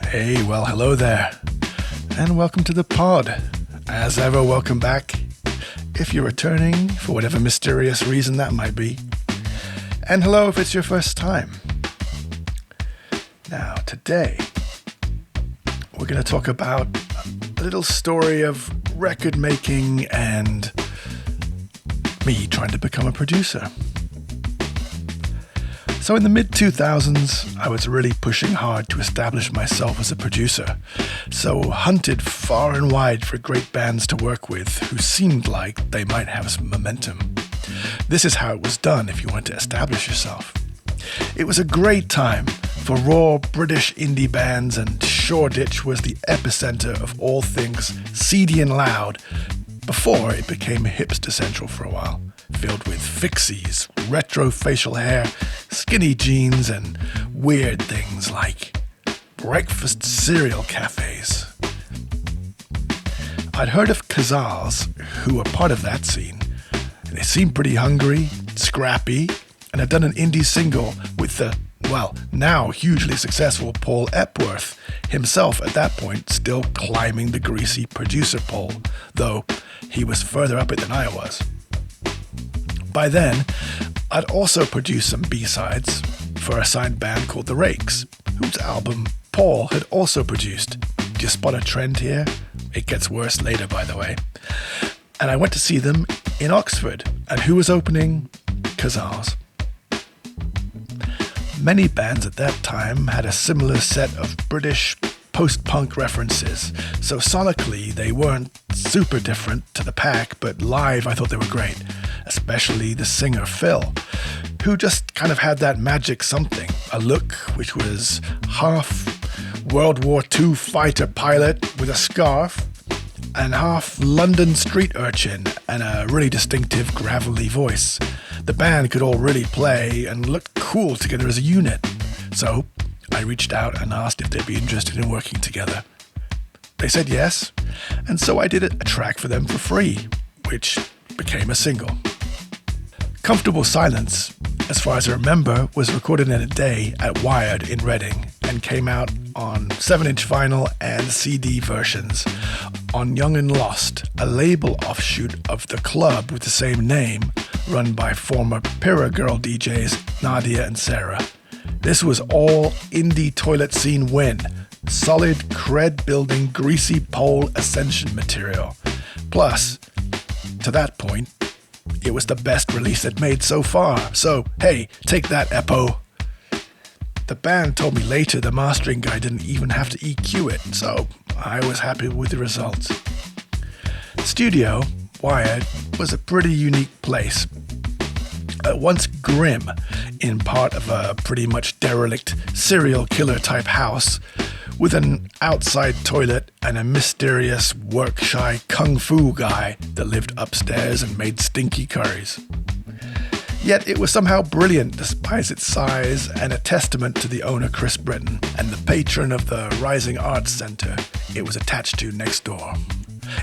Hey, well, hello there, and welcome to the pod. As ever, welcome back, if you're returning, for whatever mysterious reason that might be. And hello if it's your first time. Now, today, we're going to talk about a little story of record making and me trying to become a producer. So in the mid-2000s, I was really pushing hard to establish myself as a producer, so hunted far and wide for great bands to work with who seemed like they might have some momentum. This is how it was done if you wanted to establish yourself. It was a great time for raw British indie bands, and Shoreditch was the epicenter of all things seedy and loud before it became hipster central for a while, filled with fixies, retro facial hair, skinny jeans, and weird things like breakfast cereal cafes. I'd heard of Cazals, who were part of that scene. They seemed pretty hungry, scrappy, and had done an indie single with the, now hugely successful Paul Epworth, himself at that point still climbing the greasy producer pole, though he was further up it than I was. By then, I'd also produced some B-sides for a signed band called The Rakes, whose album Paul had also produced. Do you spot a trend here? It gets worse later, by the way. And I went to see them in Oxford, and who was opening? Cazals. Many bands at that time had a similar set of British post-punk references, so sonically they weren't super different to the pack, but live I thought they were great, especially the singer Phil, who just kind of had that magic something, a look which was half World War II fighter pilot with a scarf, and half London street urchin and a really distinctive gravelly voice. The band could all really play and looked cool together as a unit, so I reached out and asked if they'd be interested in working together. They said yes, and so I did a track for them for free, which became a single. Comfortable Silence, as far as I remember, was recorded in a day at Wired in Reading and came out on 7-inch vinyl and CD versions on Young and Lost, a label offshoot of the club with the same name, run by former Pyrrha Girl DJs Nadia and Sarah. This was all indie toilet scene win, solid cred-building greasy pole ascension material. Plus, to that point, it was the best release they'd made so far, so hey, take that, Eppo. The band told me later the mastering guy didn't even have to EQ it, so I was happy with the results. The studio, Wired, was a pretty unique place. Once grim, in part of a pretty much derelict serial killer type house, with an outside toilet and a mysterious work-shy kung fu guy that lived upstairs and made stinky curries. Yet it was somehow brilliant despite its size, and a testament to the owner Chris Britton and the patron of the Rising Arts Centre it was attached to next door.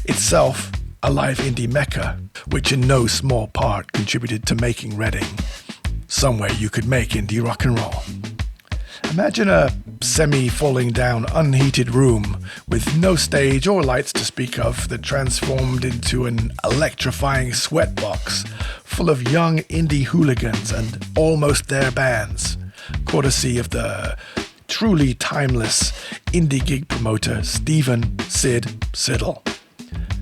Itself a live indie mecca, which in no small part contributed to making Reading somewhere you could make indie rock and roll. Imagine a semi-falling down unheated room with no stage or lights to speak of that transformed into an electrifying sweatbox full of young indie hooligans and almost their bands, courtesy of the truly timeless indie gig promoter Stephen Sid Siddle.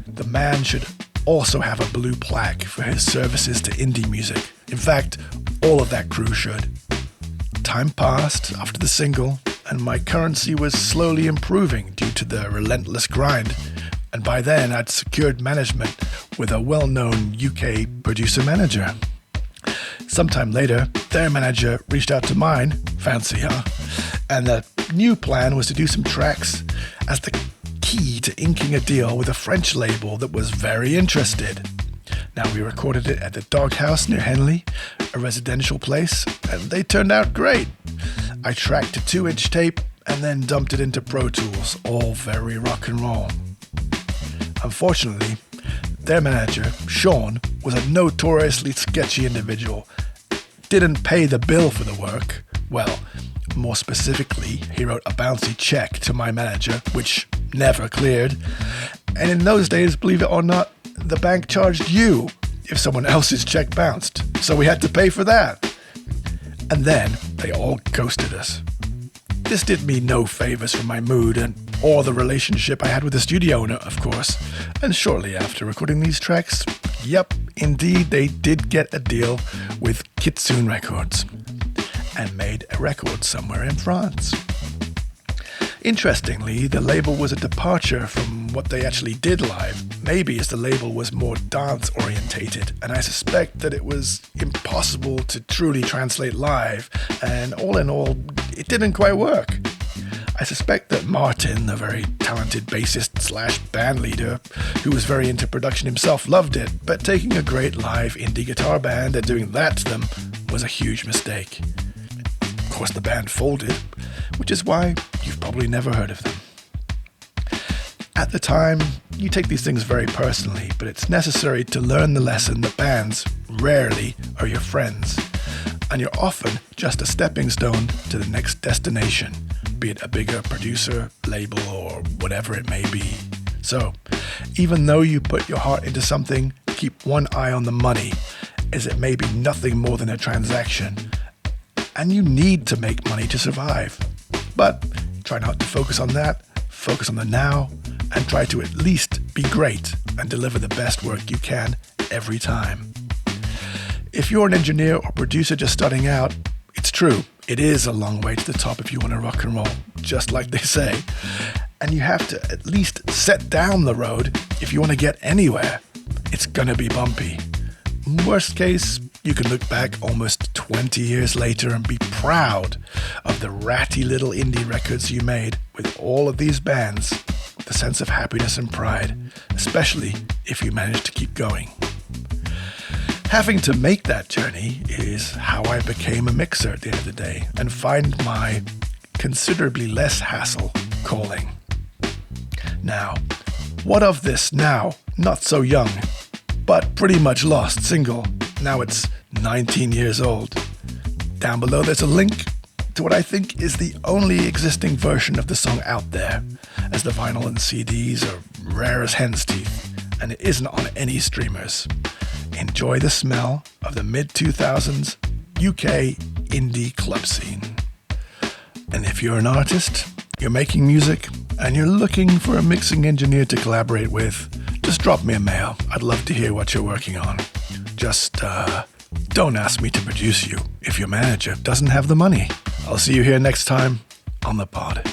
The man should also have a blue plaque for his services to indie music. In fact, all of that crew should. Time passed after the single, and my currency was slowly improving due to the relentless grind, and by then I'd secured management with a well-known UK producer-manager. Sometime later, their manager reached out to mine, fancy huh? And the new plan was to do some tracks as the key to inking a deal with a French label that was very interested. Now, we recorded it at the Doghouse near Henley, a residential place, and they turned out great. I tracked a 2-inch tape and then dumped it into Pro Tools, all very rock and roll. Unfortunately, their manager, Sean, was a notoriously sketchy individual. Didn't pay the bill for the work. Well, More specifically, he wrote a bouncy check to my manager, which never cleared. And in those days, believe it or not, the bank charged you if someone else's check bounced. So we had to pay for that. And then they all ghosted us. This did me no favors for my mood or the relationship I had with the studio owner, of course. And shortly after recording these tracks, yep, indeed, they did get a deal with Kitsune Records and made a record somewhere in France. Interestingly, the label was a departure from what they actually did live, maybe as the label was more dance-orientated, and I suspect that it was impossible to truly translate live, and all in all, it didn't quite work. I suspect that Martin, the very talented bassist/band leader, who was very into production himself, loved it, but taking a great live indie guitar band and doing that to them was a huge mistake. Of course, the band folded, which is why you've probably never heard of them. At the time, you take these things very personally, but it's necessary to learn the lesson that bands rarely are your friends, and you're often just a stepping stone to the next destination, be it a bigger producer, label, or whatever it may be. So, even though you put your heart into something, keep one eye on the money, as it may be nothing more than a transaction, and you need to make money to survive. But try not to focus on that, focus on the now, and try to at least be great and deliver the best work you can every time. If you're an engineer or producer just starting out, it's true, it is a long way to the top if you want to rock and roll, just like they say. And you have to at least set down the road if you want to get anywhere. It's gonna be bumpy. Worst case, you can look back almost 20 years later and be proud of the ratty little indie records you made with all of these bands, with a sense of happiness and pride, especially if you manage to keep going. Having to make that journey is how I became a mixer at the end of the day and find my considerably less hassle calling. Now, what of this now, not so young, but pretty much lost single? Now it's 19 years old. Down below there's a link to what I think is the only existing version of the song out there, as the vinyl and CDs are rare as hen's teeth, and it isn't on any streamers. Enjoy the smell of the mid-2000s UK indie club scene. And if you're an artist, you're making music, and you're looking for a mixing engineer to collaborate with, just drop me a mail. I'd love to hear what you're working on. Just don't ask me to produce you if your manager doesn't have the money. I'll see you here next time on the pod.